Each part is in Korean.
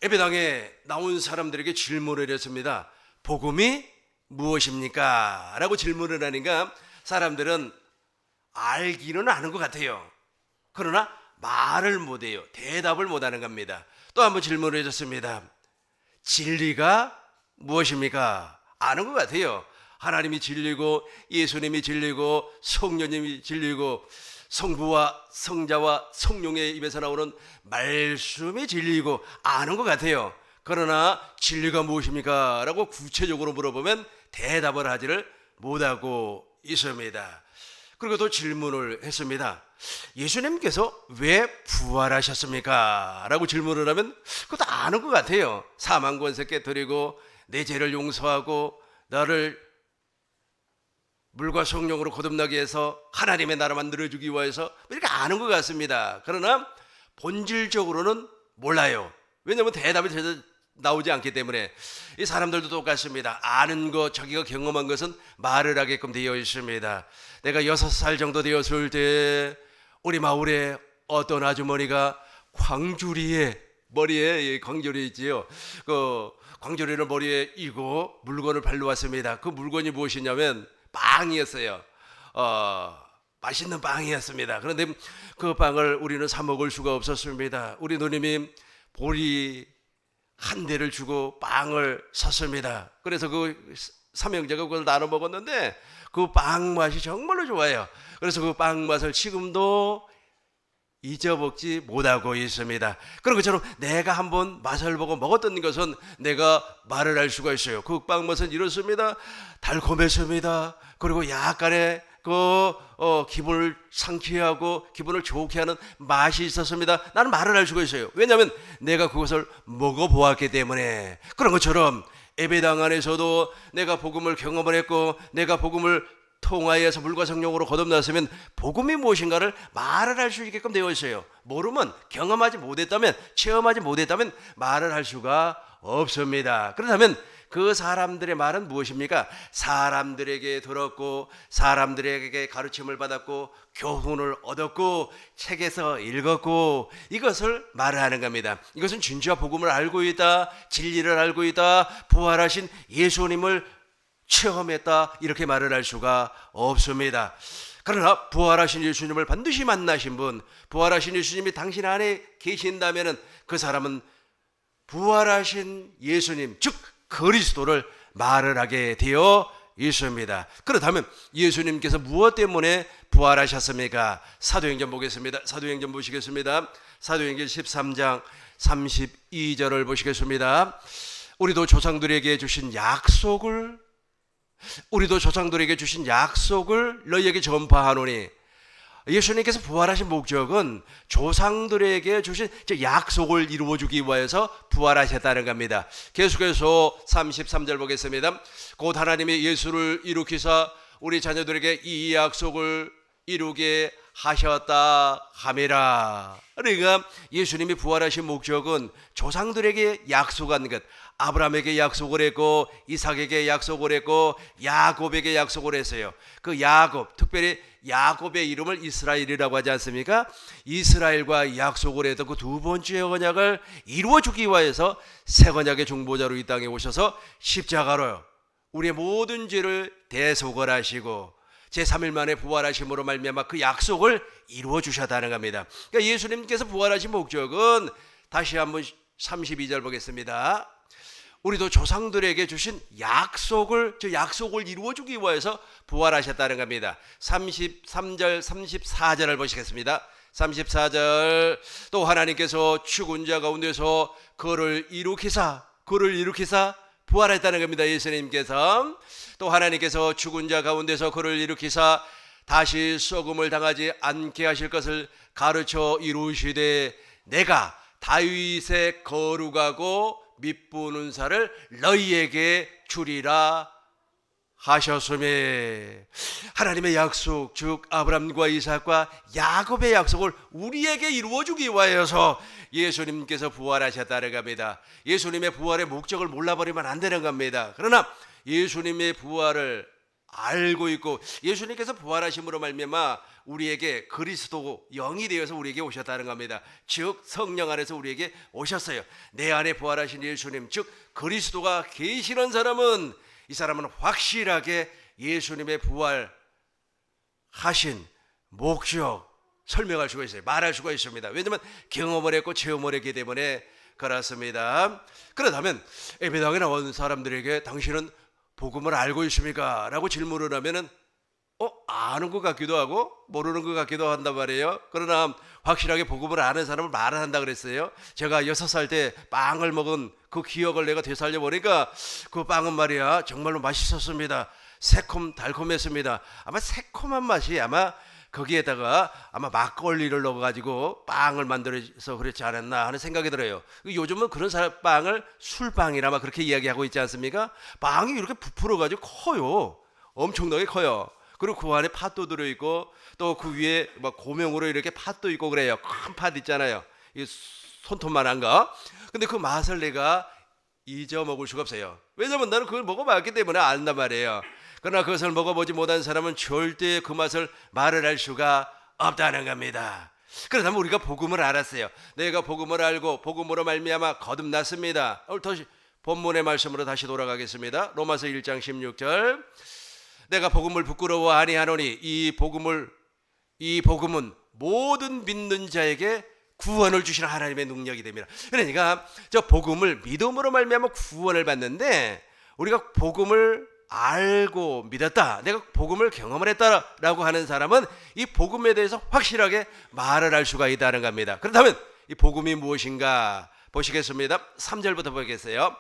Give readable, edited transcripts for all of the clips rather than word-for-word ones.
예배당에 나온 사람들에게 질문을 했습니다. 복음이 무엇입니까? 라고 질문을 하니까 사람들은 알기는 아는 것 같아요. 그러나 말을 못해요. 대답을 못하는 겁니다. 또 한번 질문을 해줬습니다. 진리가 무엇입니까? 아는 것 같아요. 하나님이 진리고 예수님이 진리고 성령님이 진리고 성부와 성자와 성령의 입에서 나오는 말씀이 진리고 아는 것 같아요. 그러나 진리가 무엇입니까? 라고 구체적으로 물어보면 대답을 하지를 못하고 있습니다. 그리고 또 질문을 했습니다. 예수님께서 왜 부활하셨습니까? 라고 질문을 하면 그것도 아는 것 같아요. 사망 권세 깨뜨리고 내 죄를 용서하고 나를 물과 성령으로 거듭나게 해서 하나님의 나라만 누려주기 위해서 이렇게 아는 것 같습니다. 그러나 본질적으로는 몰라요. 왜냐하면 대답이 제대로 나오지 않기 때문에. 이 사람들도 똑같습니다. 아는 것, 자기가 경험한 것은 말을 하게끔 되어 있습니다. 내가 6살 정도 되었을 때 우리 마을에 어떤 아주머니가 광주리에 머리에 광주리 있지요. 그 광주리를 머리에 이고 물건을 발로 왔습니다. 그 물건이 무엇이냐면 빵이었어요. 맛있는 빵이었습니다. 그런데 그 빵을 우리는 사 먹을 수가 없었습니다. 우리 누님이 보리 한 대를 주고 빵을 샀습니다. 그래서 그 삼형제가 그걸 나눠 먹었는데 그 빵 맛이 정말로 좋아요. 그래서 그 빵 맛을 지금도 잊어먹지 못하고 있습니다. 그런 것처럼 내가 한번 맛을 보고 먹었던 것은 내가 말을 할 수가 있어요. 그 빵 맛은 이렇습니다. 달콤했습니다. 그리고 약간의 기분을 상쾌하고 기분을 좋게 하는 맛이 있었습니다. 나는 말을 할 수가 있어요. 왜냐하면 내가 그것을 먹어보았기 때문에. 그런 것처럼 예배당 안에서도 내가 복음을 경험을 했고 내가 복음을 통하여서 물과 성령으로 거듭났으면 복음이 무엇인가를 말을 할 수 있게끔 되어 있어요. 모르면, 경험하지 못했다면, 체험하지 못했다면 말을 할 수가 없습니다. 그렇다면 그 사람들의 말은 무엇입니까? 사람들에게 들었고 사람들에게 가르침을 받았고 교훈을 얻었고 책에서 읽었고 이것을 말을 하는 겁니다. 이것은 진짜 복음을 알고 있다, 진리를 알고 있다, 부활하신 예수님을 체험했다, 이렇게 말을 할 수가 없습니다. 그러나 부활하신 예수님을 반드시 만나신 분, 부활하신 예수님이 당신 안에 계신다면 그 사람은 부활하신 예수님, 즉 그리스도를 말을 하게 되어 있습니다. 그렇다면 예수님께서 무엇 때문에 부활하셨습니까? 사도행전 보겠습니다. 사도행전 보시겠습니다. 사도행전 13장 32절을 보시겠습니다. 우리도 조상들에게 주신 약속을 너희에게 전파하노니. 예수님께서 부활하신 목적은 조상들에게 주신 약속을 이루어주기 위해서 부활하셨다는 겁니다. 계속해서 33절 보겠습니다. 곧 하나님이 예수를 일으키사 우리 자녀들에게 이 약속을 이루게 하셨다 함이라. 그러니까 예수님이 부활하신 목적은 조상들에게 약속한 것, 아브라함에게 약속을 했고 이삭에게 약속을 했고 야곱에게 약속을 했어요. 그 야곱, 특별히 야곱의 이름을 이스라엘이라고 하지 않습니까? 이스라엘과 약속을 했던 그 두 번째 언약을 이루어주기 위해서 새 언약의 중보자로 이 땅에 오셔서 십자가로 우리의 모든 죄를 대속을 하시고 제3일 만에 부활하심으로 말미암아 그 약속을 이루어 주셨다는 겁니다. 그러니까 예수님께서 부활하신 목적은 다시 한번 32절 보겠습니다. 우리도 조상들에게 주신 약속을 이루어 주기 위해서 부활하셨다는 겁니다. 33절 34절을 보시겠습니다. 34절 또 하나님께서 죽은 자 가운데서 그를 일으키사 부활했다는 겁니다. 예수님께서 또 하나님께서 죽은 자 가운데서 그를 일으키사 다시 썩음을 당하지 않게 하실 것을 가르쳐 이루시되 내가 다윗의 거룩하고 미쁜 은사를 너희에게 주리라 하셨으며. 하나님의 약속, 즉 아브라함과 이삭과 야곱의 약속을 우리에게 이루어주기 위하여서 예수님께서 부활하셨다는 겁니다. 예수님의 부활의 목적을 몰라버리면 안 되는 겁니다. 그러나 예수님의 부활을 알고 있고 예수님께서 부활하심으로 말미암아 우리에게 그리스도 영이 되어서 우리에게 오셨다는 겁니다. 즉 성령 안에서 우리에게 오셨어요. 내 안에 부활하신 예수님, 즉 그리스도가 계시는 사람은, 이 사람은 확실하게 예수님의 부활하신 목적 설명할 수가 있어요. 말할 수가 있습니다. 왜냐하면 경험을 했고 체험을 했기 때문에 그렇습니다. 그렇다면 예배당에 나온 사람들에게 당신은 복음을 알고 있습니까? 라고 질문을 하면은 아는 것 같기도 하고 모르는 것 같기도 한단 말이에요. 그러나 확실하게 복음을 아는 사람을 말을 한다 그랬어요. 제가 6살 때 빵을 먹은 그 기억을 내가 되살려 보니까 그 빵은 말이야 정말로 맛있었습니다. 새콤 달콤했습니다. 아마 새콤한 맛이 아마 거기에다가 아마 막걸리를 넣어가지고 빵을 만들어서 그렇지 않았나 하는 생각이 들어요. 요즘은 그런 빵을 술빵이라 아마 그렇게 이야기하고 있지 않습니까? 빵이 이렇게 부풀어가지고 커요. 엄청나게 커요. 그리고 그 안에 팥도 들어있고 또 그 위에 막 고명으로 이렇게 팥도 있고 그래요. 큰 팥 있잖아요. 이 손톱만한 거. 근데 그 맛을 내가 잊어먹을 수가 없어요. 왜냐면 나는 그걸 먹어봤기 때문에 안단 말이에요. 그러나 그것을 먹어보지 못한 사람은 절대 그 맛을 말을 할 수가 없다는 겁니다. 그렇다면 우리가 복음을 알았어요. 내가 복음을 알고 복음으로 말미암아 거듭났습니다. 오늘 다시 본문의 말씀으로 다시 돌아가겠습니다. 로마서 1장 16절. 내가 복음을 부끄러워 아니하노니 이 복음은 모든 믿는 자에게 구원을 주시는 하나님의 능력이 됩니다. 그러니까 저 복음을 믿음으로 말미암아 구원을 받는데, 우리가 복음을 알고 믿었다, 내가 복음을 경험을 했다라고 하는 사람은 이 복음에 대해서 확실하게 말을 할 수가 있다는 겁니다. 그렇다면 이 복음이 무엇인가 보시겠습니다. 3절부터 보겠어요.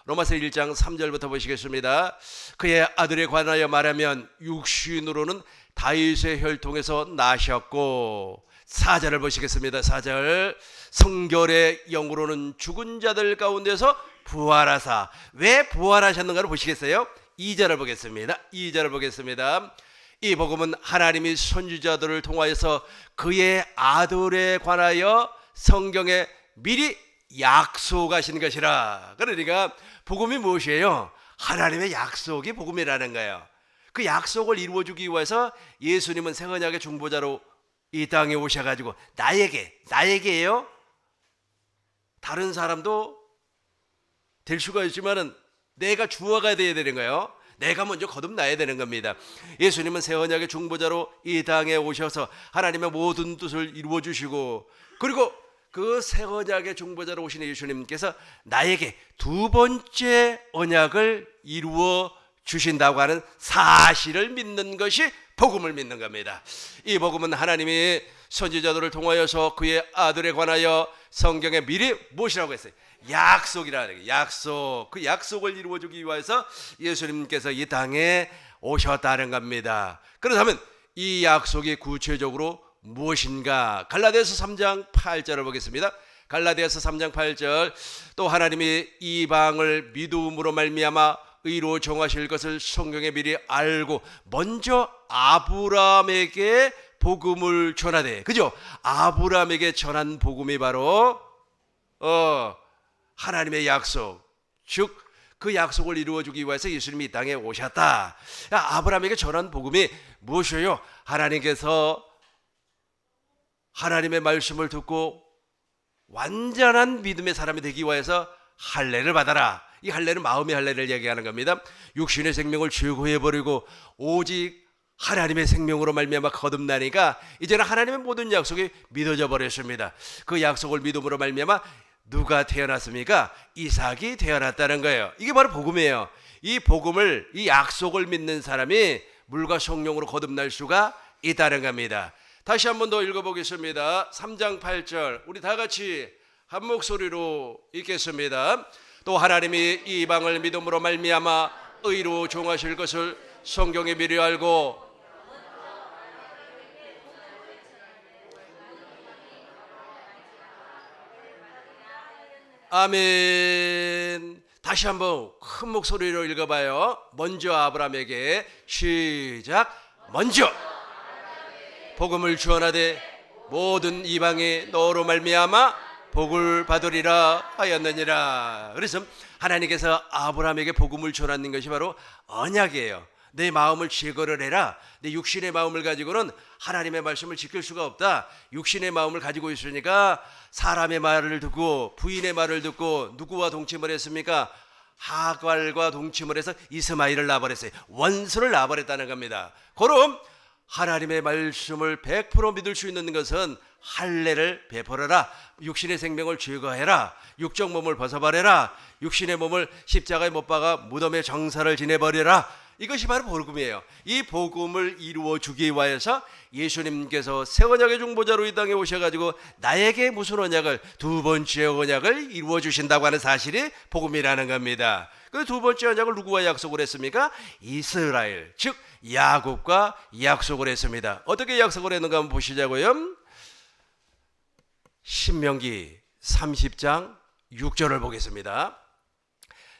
로마서 1장 3절부터 보시겠습니다. 그의 아들에 관하여 말하면 육신으로는 다윗의 혈통에서 나셨고, 4절을 보시겠습니다. 4절. 성결의 영으로는 죽은 자들 가운데서 부활하사. 왜 부활하셨는가를 보시겠어요? 2절을 보겠습니다. 2절을 보겠습니다. 이 복음은 하나님이 선지자들을 통하여서 그의 아들에 관하여 성경에 미리 약속하신 것이라. 그러니까 복음이 무엇이에요? 하나님의 약속이 복음이라는 거예요. 그 약속을 이루어주기 위해서 예수님은 새 언약의 중보자로 이 땅에 오셔가지고 나에게예요. 다른 사람도 될 수가 있지만은 내가 주어가 돼야 되는 거예요. 내가 먼저 거듭나야 되는 겁니다. 예수님은 새 언약의 중보자로 이 땅에 오셔서 하나님의 모든 뜻을 이루어 주시고, 그리고 그 새 언약의 중보자로 오신 예수님께서 나에게 두 번째 언약을 이루어 주신다고 하는 사실을 믿는 것이 복음을 믿는 겁니다. 이 복음은 하나님이 선지자들을 통하여서 그의 아들에 관하여 성경에 미리 무엇이라고 했어요? 약속이라는 거예요. 약속. 그 약속을 이루어주기 위해서 예수님께서 이 땅에 오셨다는 겁니다. 그렇다면 이 약속이 구체적으로 무엇인가? 갈라디아서 3장 8절을 보겠습니다. 갈라디아서 3장 8절. 또 하나님이 이방을 믿음으로 말미암아 의로 정하실 것을 성경에 미리 알고 먼저 아브라함에게 복음을 전하되. 그죠? 아브라함에게 전한 복음이 바로 하나님의 약속, 즉 그 약속을 이루어주기 위해서 예수님이 이 땅에 오셨다. 아브라함에게 전한 복음이 무엇이에요? 하나님께서 하나님의 말씀을 듣고 완전한 믿음의 사람이 되기 위해서 할례를 받아라. 이 할례는 마음의 할례를 얘기하는 겁니다. 육신의 생명을 제거해버리고 오직 하나님의 생명으로 말미암아 거듭나니까 이제는 하나님의 모든 약속이 믿어져 버렸습니다. 그 약속을 믿음으로 말미암아 누가 태어났습니까? 이삭이 태어났다는 거예요. 이게 바로 복음이에요. 이 복음을, 이 약속을 믿는 사람이 물과 성령으로 거듭날 수가 있다는 겁니다. 다시 한 번 더 읽어보겠습니다. 3장 8절 우리 다 같이 한 목소리로 읽겠습니다. 또 하나님이 이방을 믿음으로 말미암아 의로 종하실 것을 성경에 미리 알고 아멘. 다시 한번 큰 목소리로 읽어봐요. 먼저 아브라함에게 시작. 먼저 복음을 전하되 모든 이방이 너로 말미암아 복을 받으리라 하였느니라. 그래서 하나님께서 아브라함에게 복음을 전하는 것이 바로 언약이에요. 내 마음을 제거를 해라. 내 육신의 마음을 가지고는 하나님의 말씀을 지킬 수가 없다. 육신의 마음을 가지고 있으니까 사람의 말을 듣고 부인의 말을 듣고 누구와 동침을 했습니까? 하갈과 동침을 해서 이스마엘을 낳아버렸어요. 원수를 낳아버렸다는 겁니다. 그럼 하나님의 말씀을 100% 믿을 수 있는 것은 할례를 베풀어라. 육신의 생명을 제거해라. 육적 몸을 벗어버려라. 육신의 몸을 십자가에 못 박아 무덤의 정사를 지내버려라. 이것이 바로 복음이에요. 이 복음을 이루어 주기 위해서 예수님께서 새 언약의 중보자로 이 땅에 오셔가지고 나에게 무슨 언약을, 두 번째 언약을 이루어 주신다고 하는 사실이 복음이라는 겁니다. 그 두 번째 언약을 누구와 약속을 했습니까? 이스라엘, 즉 야곱과 약속을 했습니다. 어떻게 약속을 했는가 한번 보시자고요. 신명기 30장 6절을 보겠습니다.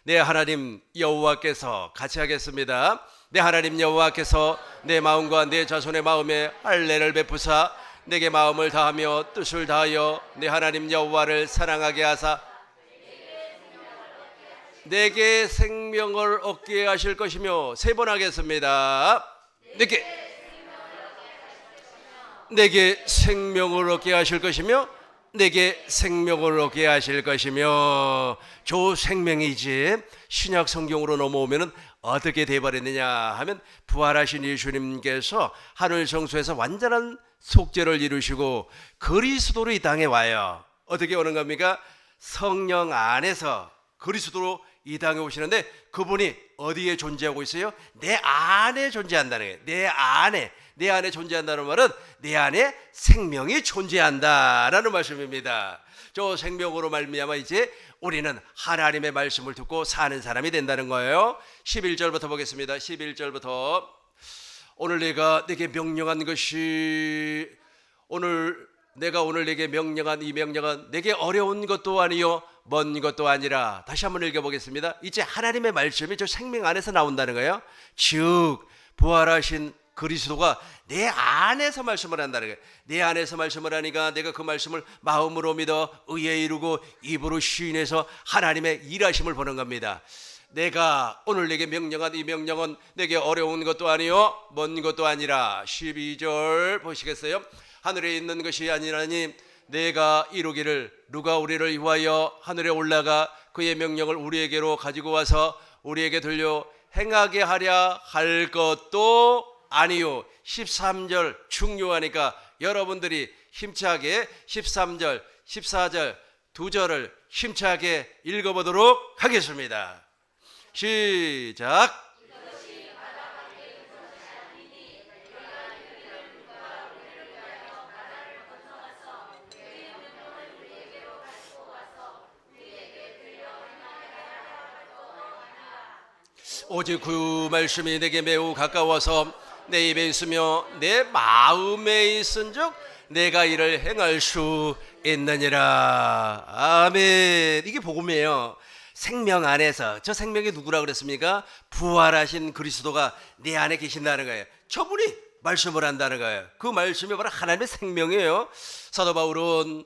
내 하나님 여호와께서, 같이 하겠습니다. 내 하나님 여호와께서 내 마음과 내 자손의 마음에 할례를 베푸사 내게 마음을 다하며 뜻을 다하여 내 하나님 여호와를 사랑하게 하사 내게 생명을 얻게 하실 것이며, 세 번 하겠습니다. 내게 생명을 얻게 하실 것이며, 내게 생명을 얻게 하실 것이며. 저 생명이지 신약 성경으로 넘어오면 어떻게 돼버렸느냐 하면, 부활하신 예수님께서 하늘 성소에서 완전한 속죄를 이루시고 그리스도로 이 땅에 와요. 어떻게 오는 겁니까? 성령 안에서 그리스도로 이 땅에 오시는데, 그분이 어디에 존재하고 있어요? 내 안에 존재한다는 거예요. 내 안에 존재한다는 말은 내 안에 생명이 존재한다라는 말씀입니다. 저 생명으로 말미암아 이제 우리는 하나님의 말씀을 듣고 사는 사람이 된다는 거예요. 11절부터 보겠습니다. 11절부터 오늘 내가 내게 명령한 것이, 내가 오늘 내게 명령한 이 명령은 내게 어려운 것도 아니요 먼 것도 아니라. 다시 한번 읽어보겠습니다. 이제 하나님의 말씀이 저 생명 안에서 나온다는 거예요. 즉 부활하신 그리스도가 내 안에서 말씀을 한다는 거예요. 내 안에서 말씀을 하니까 내가 그 말씀을 마음으로 믿어 의에 이루고 입으로 시인해서 하나님의 일하심을 보는 겁니다. 내가 오늘 내게 명령한 이 명령은 내게 어려운 것도 아니요 먼 것도 아니라. 12절 보시겠어요? 하늘에 있는 것이 아니라니 내가 이루기를, 누가 우리를 위하여 하늘에 올라가 그의 명령을 우리에게로 가지고 와서 우리에게 들려 행하게 하랴 할 것도 아니요. 13절 중요하니까 여러분들이 힘차게 13절, 14절 두 절을 힘차게 읽어보도록 하겠습니다. 시작. 오직 그 말씀이 내게 매우 가까워서 내 입에 있으며 내 마음에 있은즉 내가 이를 행할 수 있느니라. 아멘. 이게 복음이에요. 생명 안에서, 저 생명이 누구라 그랬습니까? 부활하신 그리스도가 내 안에 계신다는 거예요. 저분이 말씀을 한다는 거예요. 그 말씀이 바로 하나님의 생명이에요. 사도 바울은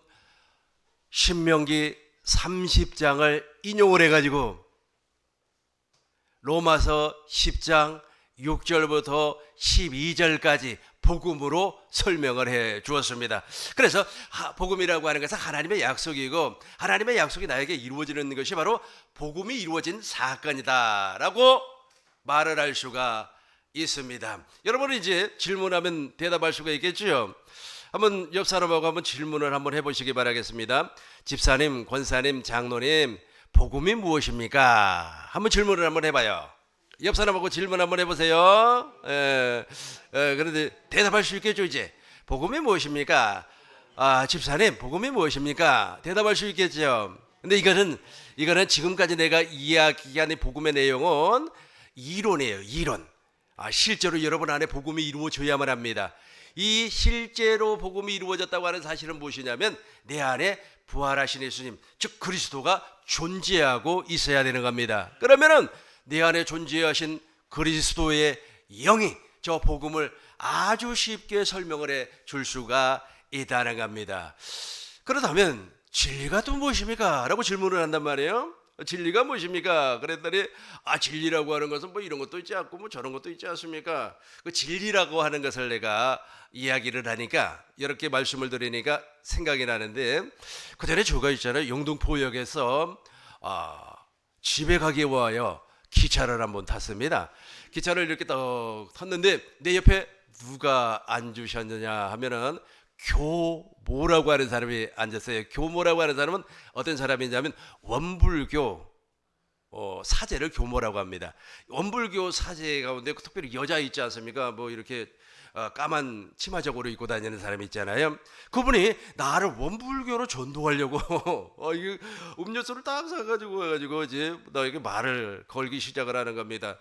신명기 30장을 인용을 해가지고 로마서 10장 6절부터 12절까지 복음으로 설명을 해 주었습니다. 그래서 복음이라고 하는 것은 하나님의 약속이고, 하나님의 약속이 나에게 이루어지는 것이 바로 복음이 이루어진 사건이다라고 말을 할 수가 있습니다. 여러분은 이제 질문하면 대답할 수가 있겠죠. 한번 옆 사람하고 한번 질문을 한번 해보시기 바라겠습니다. 집사님, 권사님, 장로님, 복음이 무엇입니까? 한번 질문을 한번 해봐요. 옆 사람하고 질문 한번 해보세요. 그런데 대답할 수 있겠죠. 이제 복음이 무엇입니까? 집사님, 복음이 무엇입니까? 대답할 수 있겠죠. 근데 이거는 지금까지 내가 이야기한 복음의 내용은 이론이에요. 이론. 실제로 여러분 안에 복음이 이루어져야만 합니다. 이 실제로 복음이 이루어졌다고 하는 사실은 무엇이냐면 내 안에 부활하신 예수님, 즉 그리스도가 존재하고 있어야 되는 겁니다. 그러면은 내 안에 존재하신 그리스도의 영이 저 복음을 아주 쉽게 설명을 해 줄 수가 있다는 겁니다. 그렇다면 진리가 또 무엇입니까? 라고 질문을 한단 말이에요. 진리가 무엇입니까? 그랬더니 진리라고 하는 것은 뭐 이런 것도 있지 않고 뭐 저런 것도 있지 않습니까? 그 진리라고 하는 것을 내가 이야기를 하니까 이렇게 말씀을 드리니까 생각이 나는데, 그전에 저가 있잖아요. 영등포역에서 집에 가기 위하여 기차를 한번 탔습니다. 기차를 이렇게 딱 탔는데 내 옆에 누가 앉으셨느냐 하면은 교모라고 하는 사람이 앉았어요. 교모라고 하는 사람은 어떤 사람이냐면 원불교 사제를 교모라고 합니다. 원불교 사제 가운데 특별히 여자 있지 않습니까? 뭐 이렇게 까만 치마적으로 입고 다니는 사람이 있잖아요. 그분이 나를 원불교로 전도하려고 이게 음료수를 딱 사가지고 와가지고 이제 나에게 말을 걸기 시작을 하는 겁니다.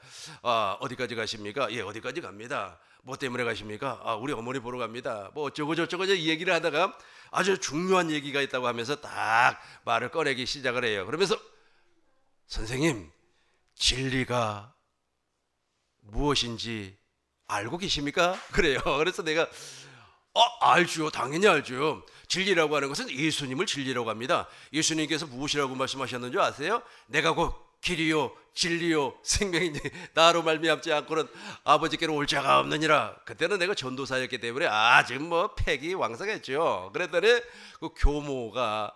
어디까지 가십니까? 예, 어디까지 갑니다. 뭐 때문에 가십니까? 우리 어머니 보러 갑니다. 뭐 어쩌고 저쩌고 이 얘기를 하다가 아주 중요한 얘기가 있다고 하면서 딱 말을 꺼내기 시작을 해요. 그러면서 선생님, 진리가 무엇인지 알고 계십니까? 그래요. 그래서 내가 알죠. 당연히 알죠. 진리라고 하는 것은 예수님을 진리라고 합니다. 예수님께서 무엇이라고 말씀하셨는지 아세요? 내가 곧 길이요 진리요 생명이니 나로 말미암지 않고는 아버지께로 올 자가 없느니라. 그때는 내가 전도사였기 때문에 아주 뭐 패기 왕성했죠. 그랬더니 그 교모가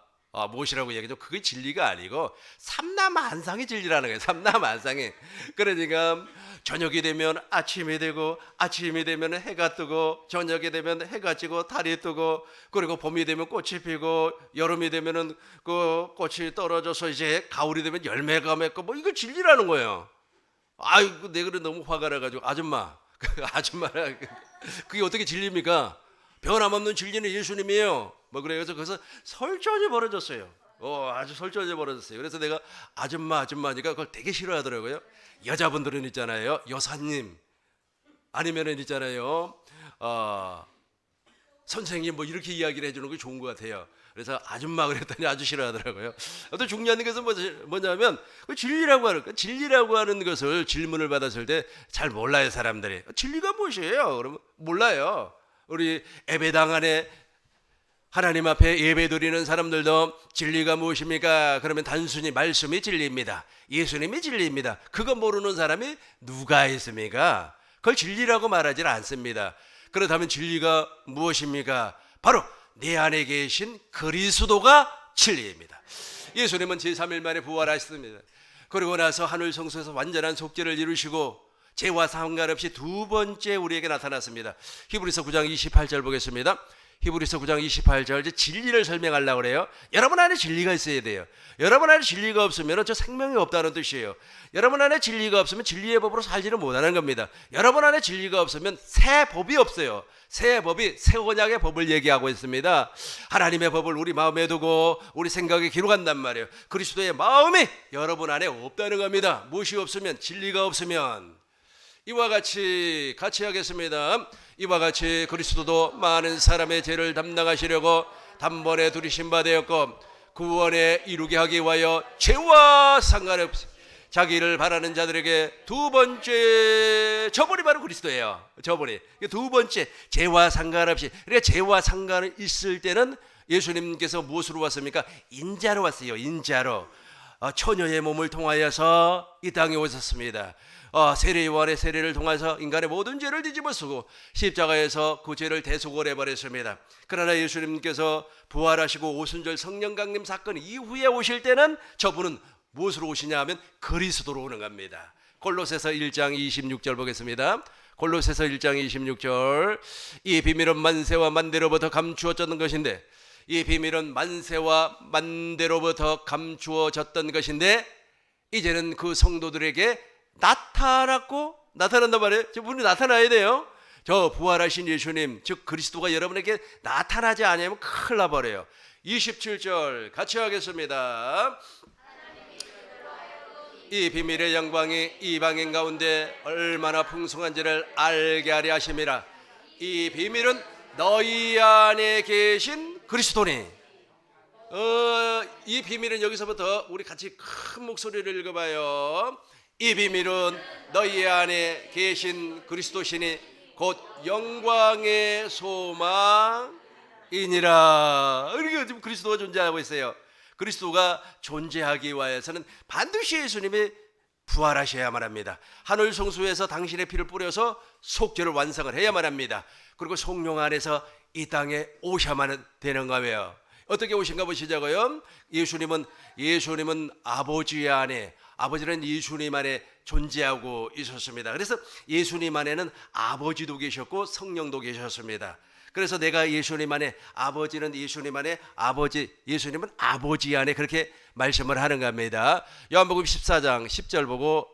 무엇이라고 얘기하죠? 그게 진리가 아니고 삼라만상이 진리라는 거예요. 삼라만상이. 그러니까 저녁이 되면 아침이 되고, 아침이 되면 해가 뜨고, 저녁이 되면 해가 지고 달이 뜨고, 그리고 봄이 되면 꽃이 피고, 여름이 되면은 그 꽃이 떨어져서 이제 가을이 되면 열매가 맺고, 뭐 이거 진리라는 거예요. 아이고 내가 너무 화가 나가지고 아줌마라 그게 어떻게 진리입니까? 변함없는 진리는 예수님이에요. 뭐 그래서 거기서 설전이 벌어졌어요. 아주 설전이 벌어졌어요. 그래서 내가 아줌마니까 그걸 되게 싫어하더라고요. 여자분들은 있잖아요, 여사님 아니면은 있잖아요, 선생님 뭐 이렇게 이야기를 해주는 게 좋은 것 같아요. 그래서 아줌마 그랬더니 아주 싫어하더라고요. 또 중요한 것은 뭐냐면 그 진리라고 하는 것을 질문을 받았을 때 잘 몰라요. 사람들이 진리가 무엇이에요? 그러면 몰라요. 우리 예배당 안에 하나님 앞에 예배 드리는 사람들도 진리가 무엇입니까? 그러면 단순히 말씀이 진리입니다. 예수님이 진리입니다. 그거 모르는 사람이 누가 있습니까? 그걸 진리라고 말하지 않습니다. 그렇다면 진리가 무엇입니까? 바로 내 안에 계신 그리스도가 진리입니다. 예수님은 제3일 만에 부활하셨습니다. 그리고 나서 하늘 성소에서 완전한 속죄를 이루시고 죄와 상관없이 두 번째 우리에게 나타났습니다. 히브리서 9장 28절 보겠습니다. 히브리서 9장 28절 이제 진리를 설명하려고 그래요. 여러분 안에 진리가 있어야 돼요. 여러분 안에 진리가 없으면 저 생명이 없다는 뜻이에요. 여러분 안에 진리가 없으면 진리의 법으로 살지는 못하는 겁니다. 여러분 안에 진리가 없으면 새 법이 없어요. 새 법이 새 언약의 법을 얘기하고 있습니다. 하나님의 법을 우리 마음에 두고 우리 생각에 기록한단 말이에요. 그리스도의 마음이 여러분 안에 없다는 겁니다. 무엇이 없으면, 진리가 없으면. 이와 같이 하겠습니다. 이와 같이 그리스도도 많은 사람의 죄를 담당하시려고 단번에 들이신 바 되었고 구원에 이루게 하기 위하여 죄와 상관없이 자기를 바라는 자들에게 두 번째 저분이 바로 그리스도예요. 저분이 두 번째 죄와 상관없이. 그러니까 죄와 상관이 있을 때는 예수님께서 무엇으로 왔습니까? 인자로 왔어요. 인자로. 처녀의 몸을 통하여서 이 땅에 오셨습니다. 세례 요한의 세례를 통해서 인간의 모든 죄를 뒤집어쓰고 십자가에서 그 죄를 대속을 해버렸습니다. 그러나 예수님께서 부활하시고 오순절 성령 강림 사건 이후에 오실 때는 저분은 무엇으로 오시냐 하면 그리스도로 오는 겁니다. 골로새서 1장 26절 보겠습니다. 골로새서 1장 26절 이 비밀은 만세와 만대로부터 감추어졌던 것인데 이 비밀은 만세와 만대로부터 감추어졌던 것인데 이제는 그 성도들에게 나타난단 말이에요. 저분이 나타나야 돼요. 저 부활하신 예수님 즉 그리스도가 여러분에게 나타나지 않으면 큰일 나버려요. 27절 같이 하겠습니다. 이 비밀의 영광이 이방인 가운데 얼마나 풍성한지를 알게 하려 하심이라. 이 비밀은 너희 안에 계신 그리스도니. 이 비밀은 여기서부터 우리 같이 큰 목소리를 읽어봐요. 이 비밀은 너희 안에 계신 그리스도시니 곧 영광의 소망이니라. 그러니까 지금 그리스도가 존재하고 있어요. 그리스도가 존재하기 위해서는 반드시 예수님이 부활하셔야만 합니다. 하늘 성소에서 당신의 피를 뿌려서 속죄를 완성을 해야만 합니다. 그리고 성령 안에서 이 땅에 오셔야만 되는 거예요. 어떻게 오신가 보시자고요. 예수님은 아버지 안에, 아버지는 예수님 안에 존재하고 있었습니다. 그래서 예수님 안에는 아버지도 계셨고 성령도 계셨습니다. 그래서 내가 예수님 안에, 아버지는 예수님 안에, 예수님은 아버지 안에, 그렇게 말씀을 하는 겁니다. 요한복음 14장 10절 보고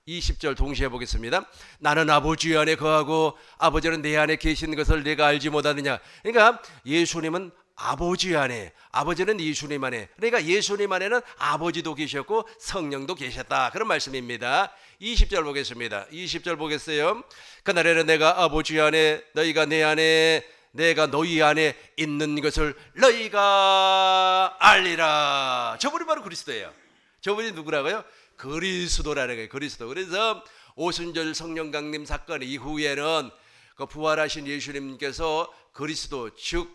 20절 동시에 보겠습니다. 나는 아버지 안에 거하고 아버지는 내 안에 계신 것을 내가 알지 못하느냐. 그러니까 예수님은 아버지 안에, 아버지는 예수님 안에, 그러니까 예수님 안에는 아버지도 계셨고 성령도 계셨다, 그런 말씀입니다. 20절 보겠습니다. 20절 보겠어요. 그날에는 내가 아버지 안에, 너희가 내 안에, 내가 너희 안에 있는 것을 너희가 알리라. 저분이 바로 그리스도예요. 저분이 누구라고요? 그리스도라는 거예요. 그리스도. 그래서 오순절 성령 강림 사건 이후에는 그 부활하신 예수님께서 그리스도, 즉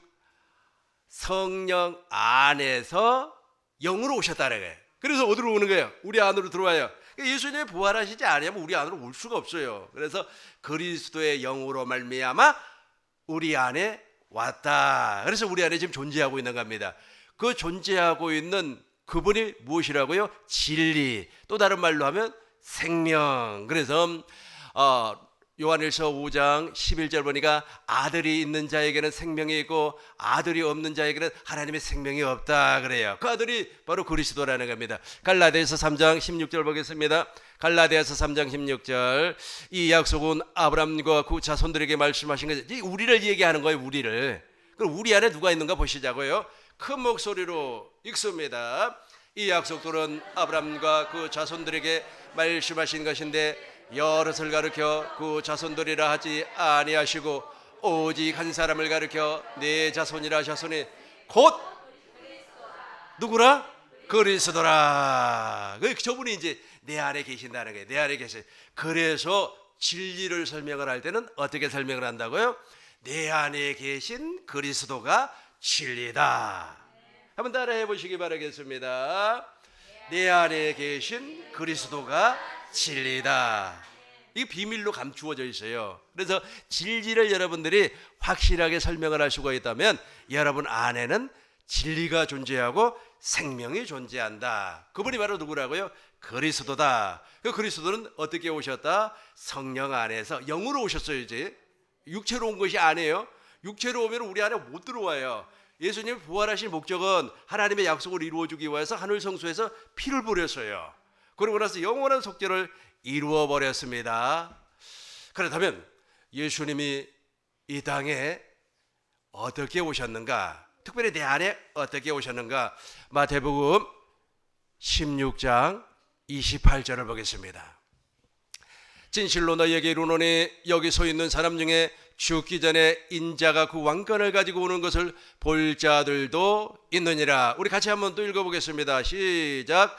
성령 안에서 영으로 오셨다는 거예요. 그래서 어디로 오는 거예요? 우리 안으로 들어와요. 예수님이 부활하시지 않으면 우리 안으로 올 수가 없어요. 그래서 그리스도의 영으로 말미암아 우리 안에 왔다. 그래서 우리 안에 지금 존재하고 있는 겁니다. 그 존재하고 있는 그분이 무엇이라고요? 진리, 또 다른 말로 하면 생명. 그래서 요한일서 5장 11절 보니까 아들이 있는 자에게는 생명이 있고 아들이 없는 자에게는 하나님의 생명이 없다 그래요. 그 아들이 바로 그리스도라는 겁니다. 갈라디아서 3장 16절 보겠습니다. 갈라디아서 3장 16절. 이 약속은 아브라함과 그 자손들에게 말씀하신 거죠. 우리를 얘기하는 거예요. 우리를. 그럼 우리 안에 누가 있는가 보시자고요. 큰 목소리로 읽습니다. 이 약속들은 아브라함과 그 자손들에게 말씀하신 것인데 여럿을 가르쳐 그 자손들이라 하지 아니하시고 오직 한 사람을 가르쳐 내 자손이라 하셨으니 곧 누구라? 그리스도라. 저분이 이제 내 안에 계신다는 거예요. 내 안에 계세요. 그래서 진리를 설명을 할 때는 어떻게 설명을 한다고요? 내 안에 계신 그리스도가 진리다. 한번 따라해 보시기 바라겠습니다. 내 안에 계신 그리스도가 진리다. 이게 비밀로 감추어져 있어요. 그래서 진리를 여러분들이 확실하게 설명을 할 수가 있다면 여러분 안에는 진리가 존재하고 생명이 존재한다. 그분이 바로 누구라고요? 그리스도다. 그 그리스도는 어떻게 오셨다? 성령 안에서 영으로 오셨어요. 이제 육체로 온 것이 아니에요. 육체로 오면 우리 안에 못 들어와요. 예수님이 부활하신 목적은 하나님의 약속을 이루어주기 위해서 하늘 성소에서 피를 뿌렸어요. 그러고 나서 영원한 속죄를 이루어 버렸습니다. 그렇다면 예수님이 이 땅에 어떻게 오셨는가? 특별히 내 안에 어떻게 오셨는가? 마태복음 16장 28절을 보겠습니다. 진실로 너희에게 이르노니 여기 서 있는 사람 중에 죽기 전에 인자가 그 왕권을 가지고 오는 것을 볼 자들도 있느니라. 우리 같이 한번 또 읽어보겠습니다. 시작.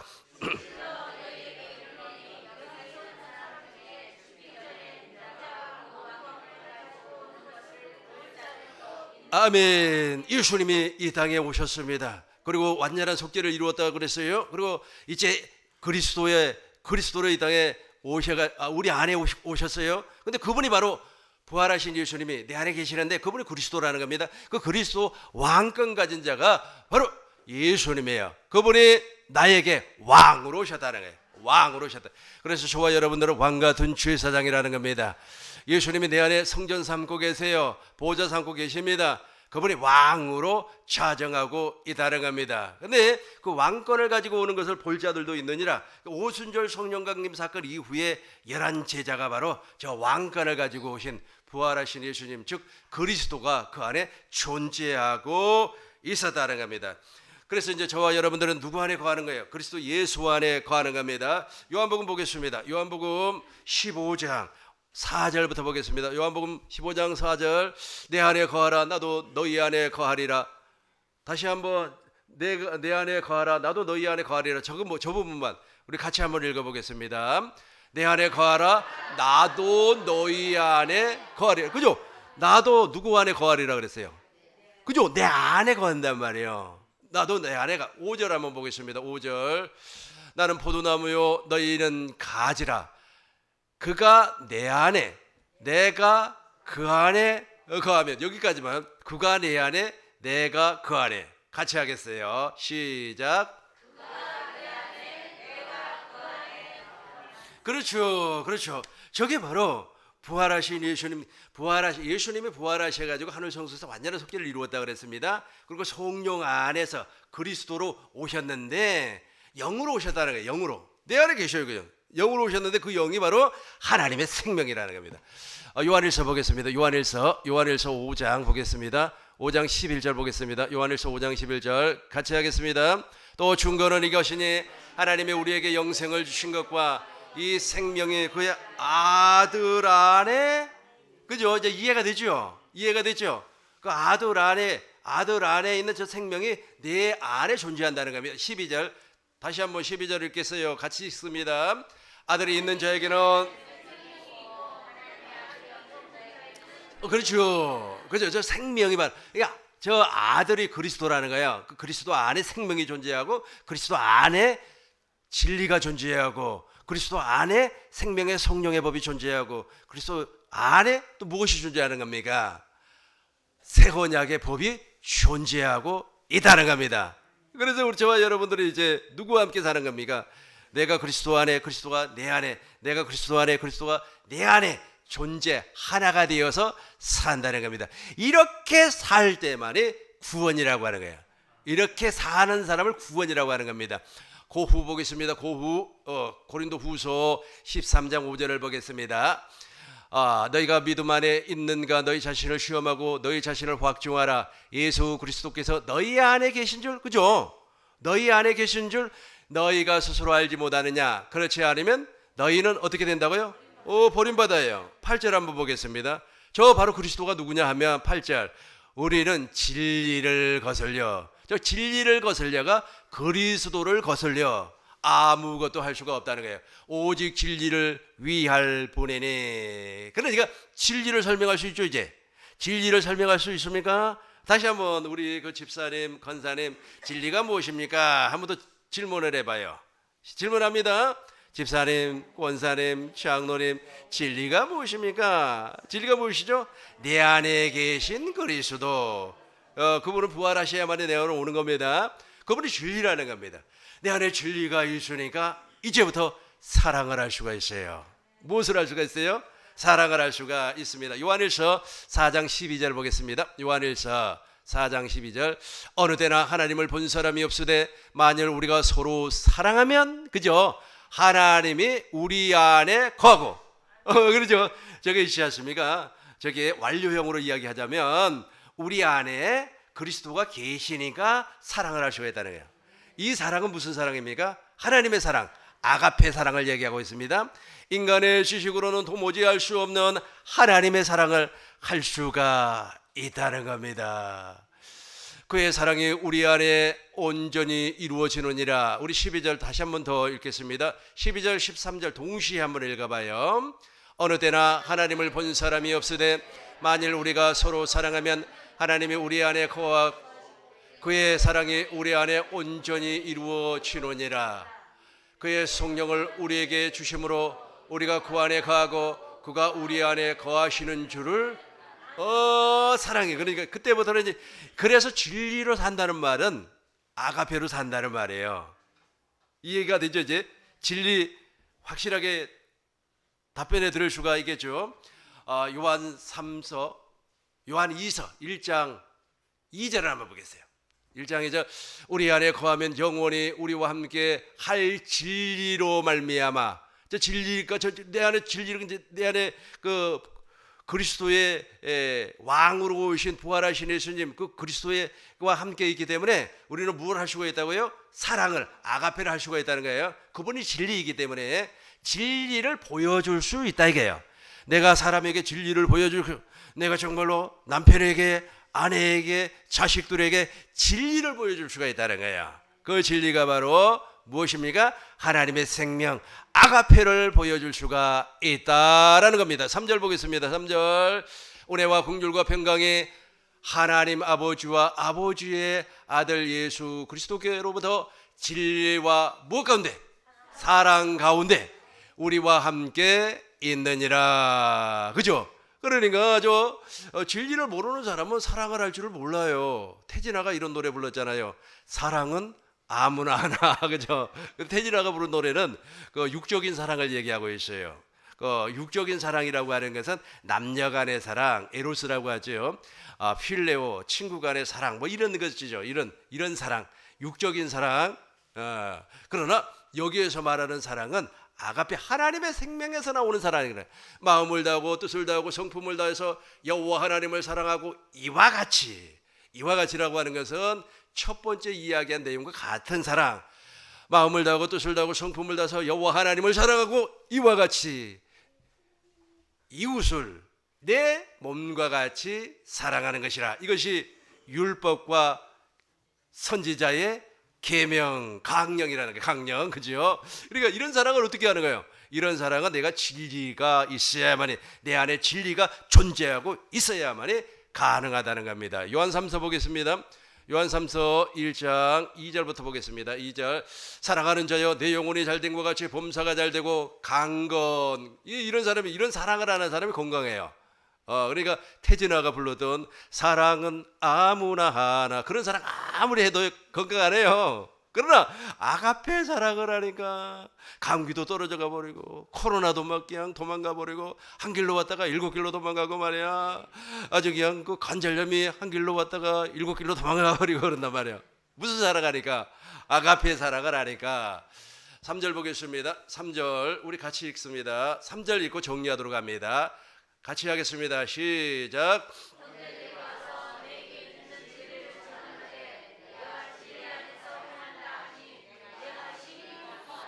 아멘. 예수님이 이 땅에 오셨습니다. 그리고 완전한 속죄를 이루었다고 그랬어요. 그리고 이제 그리스도로 이 땅에 우리 안에 오셨어요. 근데 그분이 바로 부활하신 예수님이 내 안에 계시는데 그분이 그리스도라는 겁니다. 그 그리스도 왕권 가진 자가 바로 예수님이에요. 그분이 나에게 왕으로 오셨다는 거예요. 왕으로 오셨다. 그래서 저와 여러분들은 왕 같은 주의사장이라는 겁니다. 예수님이 내 안에 성전 삼고 계세요. 보좌 삼고 계십니다. 그분이 왕으로 차정하고 있다는 겁니다. 근데 그 왕권을 가지고 오는 것을 볼 자들도 있느니라. 오순절 성령 강림 사건 이후에 11 제자가 바로 저 왕권을 가지고 오신 부활하신 예수님, 즉 그리스도가 그 안에 존재하고 있었다는 겁니다. 그래서 이제 저와 여러분들은 누구 안에 거하는 거예요? 그리스도 예수 안에 거하는 겁니다. 요한복음 보겠습니다. 요한복음 15장 4절부터 보겠습니다. 요한복음 15장 4절. 내 안에 거하라 나도 너희 안에 거하리라. 다시 한번 내 안에 거하라 나도 너희 안에 거하리라. 저 부분만 우리 같이 한번 읽어보겠습니다. 내 안에 거하라 나도 너희 안에 거하리라. 그죠? 나도 누구 안에 거하리라 그랬어요. 그죠? 내 안에 거한단 말이에요. 나도 내 안에가 5절 한번 보겠습니다. 5절. 나는 포도나무요 너희는 가지라. 그가 내 안에 내가 그 안에 거하면, 여기까지만. 그가 내 안에 내가 그 안에. 같이 하겠어요. 시작. 그렇죠, 그렇죠. 저게 바로 부활하신 예수님, 예수님이 부활하셔가지고 하늘 성소에서 완전한 속죄를 이루었다 그랬습니다. 그리고 성령 안에서 그리스도로 오셨는데 영으로 오셨다는 거예요. 영으로 내 안에 계셔요. 그 영. 영으로 오셨는데 그 영이 바로 하나님의 생명이라는 겁니다. 요한일서 보겠습니다. 요한일서 5장 보겠습니다. 5장 11절 보겠습니다. 요한일서 5장 11절 같이 하겠습니다. 또 증거는 이것이니 하나님이 우리에게 영생을 주신 것과 이 생명이 그의 아들 안에, 그죠? 이제 이해가 되죠? 이해가 되죠? 그 아들 안에 있는 저 생명이 내 안에 존재한다는 겁니다. 12절 다시 한번 12절 읽겠어요. 같이 읽습니다. 아들이 있는 자에게는 그렇죠. 그죠? 저 생명이 바로, 그러니까 저 아들이 그리스도라는 거예요. 그 그리스도 안에 생명이 존재하고 그리스도 안에 진리가 존재하고 그리스도 안에 생명의 성령의 법이 존재하고 그리스도 안에 또 무엇이 존재하는 겁니까? 새 언약의 법이 존재하고 있다는 겁니다. 그래서 우리 저와 여러분들이 이제 누구와 함께 사는 겁니까? 내가 그리스도 안에, 그리스도가 내 안에, 내가 그리스도 안에, 그리스도가 내 안에 존재 하나가 되어서 산다는 겁니다. 이렇게 살 때만이 구원이라고 하는 거예요. 이렇게 사는 사람을 구원이라고 하는 겁니다. 고후 보겠습니다. 고후 고린도 후서 13장 5절을 보겠습니다. 너희가 믿음 안에 있는가 너희 자신을 시험하고 너희 자신을 확증하라. 예수 그리스도께서 너희 안에 계신 줄, 그죠? 너희 안에 계신 줄 너희가 스스로 알지 못하느냐? 그렇지 않으면 너희는 어떻게 된다고요? 버림받아요. 8절 한번 보겠습니다. 저 바로 그리스도가 누구냐 하면 8절. 우리는 진리를 거슬려. 저 진리를 거슬려가 그리스도를 거슬려 아무것도 할 수가 없다는 거예요. 오직 진리를 위할 뿐이니. 그러니까 진리를 설명할 수 있죠. 이제 진리를 설명할 수 있습니까? 다시 한번 우리 그 집사님, 권사님, 진리가 무엇입니까? 한 번 더 질문을 해봐요. 질문합니다. 집사님, 권사님, 장로님, 진리가 무엇입니까? 진리가 무엇이죠? 내 안에 계신 그리스도. 그분은 부활하셔야만이 내 안에 오는 겁니다. 그분이 진리라는 겁니다. 내 안에 진리가 있으니까 이제부터 사랑을 할 수가 있어요. 무엇을 할 수가 있어요? 사랑을 할 수가 있습니다. 요한일서 4장 12절 보겠습니다. 요한일서 4장 12절. 어느 때나 하나님을 본 사람이 없으되 만일 우리가 서로 사랑하면, 그죠? 하나님이 우리 안에 거하고, 그렇죠? 저게 있지 않습니까? 저게 완료형으로 이야기하자면 우리 안에 그리스도가 계시니까 사랑을 할 수가 있다는 거예요. 이 사랑은 무슨 사랑입니까? 하나님의 사랑, 아가페 사랑을 얘기하고 있습니다. 인간의 지식으로는 도무지 알 수 없는 하나님의 사랑을 할 수가 있다는 겁니다. 그의 사랑이 우리 안에 온전히 이루어지느니라. 우리 12절 다시 한번 더 읽겠습니다. 12절 13절 동시에 한번 읽어봐요. 어느 때나 하나님을 본 사람이 없으되 만일 우리가 서로 사랑하면 하나님이 우리 안에 거하 그의 사랑이 우리 안에 온전히 이루어지느니라. 그의 성령을 우리에게 주심으로 우리가 그 안에 거하고 그가 우리 안에 거하시는 줄을 사랑해. 그러니까 그때부터는 이제, 그래서 진리로 산다는 말은 아가페로 산다는 말이에요. 이해가 되죠? 이제 진리 확실하게 답변해 드릴 수가 있겠죠. 요한 2서 1장 2절을 한번 보겠어요. 1장 2절. 우리 안에 거하면 영원히 우리와 함께 할 진리로 말미암아. 저 진리가 내 안에 진리는 이제 내 안에 그 그리스도의 왕으로 오신 부활하신 예수님, 그 그리스도와 함께 있기 때문에 우리는 무엇을 할 수가 있다고요? 사랑을, 아가페를 할 수가 있다는 거예요. 그분이 진리이기 때문에 진리를 보여줄 수 있다 이게요. 내가 사람에게 진리를 보여줄, 내가 정말로 남편에게, 아내에게, 자식들에게 진리를 보여줄 수가 있다는 거예요. 그 진리가 바로 무엇입니까? 하나님의 생명, 아가페를 보여줄 수가 있다라는 겁니다. 3절 보겠습니다. 3절. 은혜와 긍휼과 평강이 하나님 아버지와 아버지의 아들 예수 그리스도께로부터 진리와 무엇 가운데? 사랑 가운데 우리와 함께 있느니라. 그죠? 그러니까 진리를 모르는 사람은 사랑을 할 줄을 몰라요. 태진아가 이런 노래 불렀잖아요. 사랑은 아무나 하나. 그죠? 태진아가 부른 노래는 그 육적인 사랑을 얘기하고 있어요. 그 육적인 사랑이라고 하는 것은 남녀 간의 사랑, 에로스라고 하죠. 필레오, 친구 간의 사랑, 뭐 이런 것이죠. 이런 사랑, 육적인 사랑. 그러나 여기에서 말하는 사랑은 아가페, 하나님의 생명에서 나오는 사랑이래. 마음을 다하고 뜻을 다하고 성품을 다해서 여호와 하나님을 사랑하고 이와 같이라고 하는 것은 첫 번째 이야기한 내용과 같은 사랑. 마음을 다하고 뜻을 다하고 성품을 다해서 여호와 하나님을 사랑하고 이와 같이 이웃을 내 몸과 같이 사랑하는 것이라. 이것이 율법과 선지자의 계명, 강령이라는 게 강령, 그죠? 그러니까 이런 사랑을 어떻게 하는 거예요? 이런 사랑은 내가 진리가 있어야만이, 내 안에 진리가 존재하고 있어야만이 가능하다는 겁니다. 요한 3서 보겠습니다. 요한 3서 1장 2절부터 보겠습니다. 2절. 사랑하는 자여, 내 영혼이 잘된 것 같이 범사가 잘되고 강건. 이런 사람이, 이런 사랑을 하는 사람이 건강해요. 그러니까 태진아가 불렀던 사랑은 아무나 하나, 그런 사랑 아무리 해도 건강하네요. 그러나 아가페 사랑을 하니까 감기도 떨어져가 버리고 코로나도 막 그냥 도망가 버리고 한 길로 왔다가 7길로 도망가고 말이야. 아주 그냥 그 관절염이 한 길로 왔다가 7길로 도망가 버리고 그런단 말이야. 무슨 사랑하니까? 아가페 사랑을 하니까. 3절 보겠습니다. 3절 우리 같이 읽습니다. 3절 읽고 정리하도록 합니다. 같이 하겠습니다. 시작.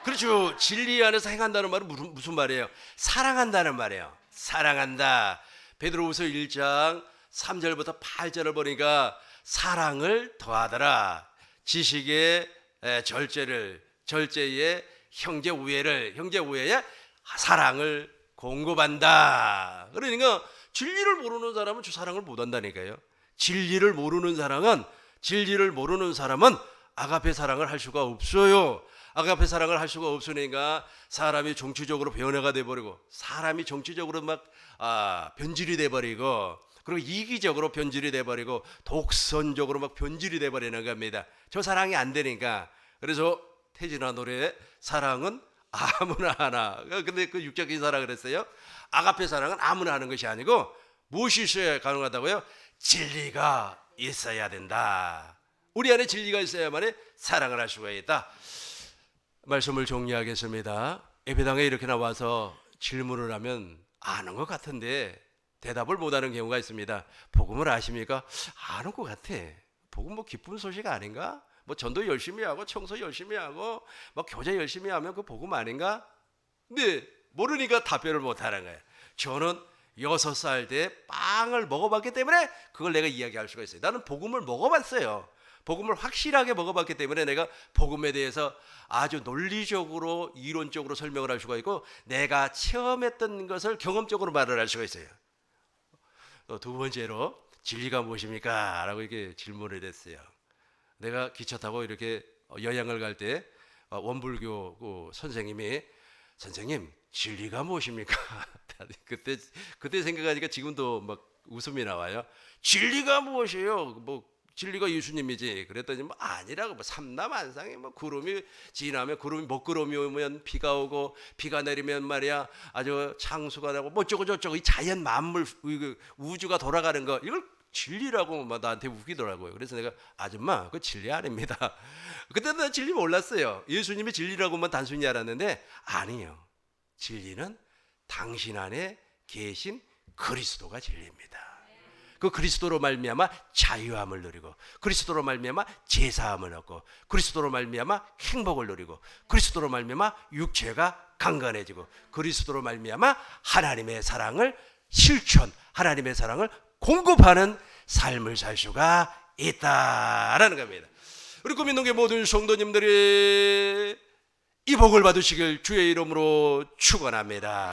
그렇죠. 진리 안에서 행한다는 말은 무슨 말이에요? 사랑한다는 말이에요. 사랑한다. 베드로후서 1장 3절부터 8절을 보니까 사랑을 더하더라. 지식의 절제의 형제 우애에 사랑을 공급한다. 그러니까 진리를 모르는 사람은 저 사랑을 못 한다니까요. 진리를 모르는 사람은 아가페 사랑을 할 수가 없어요. 아가페 사랑을 할 수가 없으니까 사람이 정치적으로 변화가 돼버리고, 사람이 정치적으로 막 변질이 돼버리고, 그리고 이기적으로 변질이 돼버리고, 독선적으로 막 변질이 돼버리는 겁니다. 저 사랑이 안 되니까. 그래서 태진아 노래 사랑은 아무나 하나. 근데 그 육적인 사랑을 했어요. 아가페 사랑은 아무나 하는 것이 아니고 무엇이 있어야 가능하다고요? 진리가 있어야 된다. 우리 안에 진리가 있어야만 사랑을 할 수가 있다. 말씀을 정리하겠습니다. 예배당에 이렇게 나와서 질문을 하면 아는 것 같은데 대답을 못하는 경우가 있습니다. 복음을 아십니까? 아는 것 같아. 복음 뭐 기쁜 소식 아닌가? 뭐 전도 열심히 하고 청소 열심히 하고 뭐 교제 열심히 하면 그 복음 아닌가? 근데 모르니까 답변을 못하는 거예요. 저는 6살 때 빵을 먹어봤기 때문에 그걸 내가 이야기할 수가 있어요. 나는 복음을 먹어봤어요. 복음을 확실하게 먹어봤기 때문에 내가 복음에 대해서 아주 논리적으로 이론적으로 설명을 할 수가 있고, 내가 체험했던 것을 경험적으로 말을 할 수가 있어요. 또 두 번째로 진리가 무엇입니까? 라고 이렇게 질문을 했어요. 내가 기차 타고 이렇게 여행을 갈 때 원불교 선생님이, 선생님 진리가 무엇입니까? 그때 생각하니까 지금도 막 웃음이 나와요. 진리가 무엇이에요? 뭐 진리가 예수님이지. 그랬더니 뭐 아니라고, 뭐 삼라만상에 뭐 구름이 지나면, 구름이 먹구름이 오면 비가 오고, 비가 내리면 말이야 아주 창수가 나고 뭐 어쩌고 저쩌고, 이 자연 만물 우주가 돌아가는 거, 이걸 진리라고 막 나한테 우기더라고요. 그래서 내가, 아줌마 그거 진리 아닙니다. 그때는 난 진리 몰랐어요. 예수님이 진리라고만 단순히 알았는데 아니에요. 진리는 당신 안에 계신 그리스도가 진리입니다. 그 그리스도로 말미암아 자유함을 누리고, 그리스도로 말미암아 제사함을 얻고, 그리스도로 말미암아 행복을 누리고, 그리스도로 말미암아 육체가 강건해지고, 그리스도로 말미암아 하나님의 사랑을 하나님의 사랑을 공급하는 삶을 살 수가 있다라는 겁니다. 우리 구민동교 모든 성도님들이 이 복을 받으시길 주의 이름으로 축원합니다.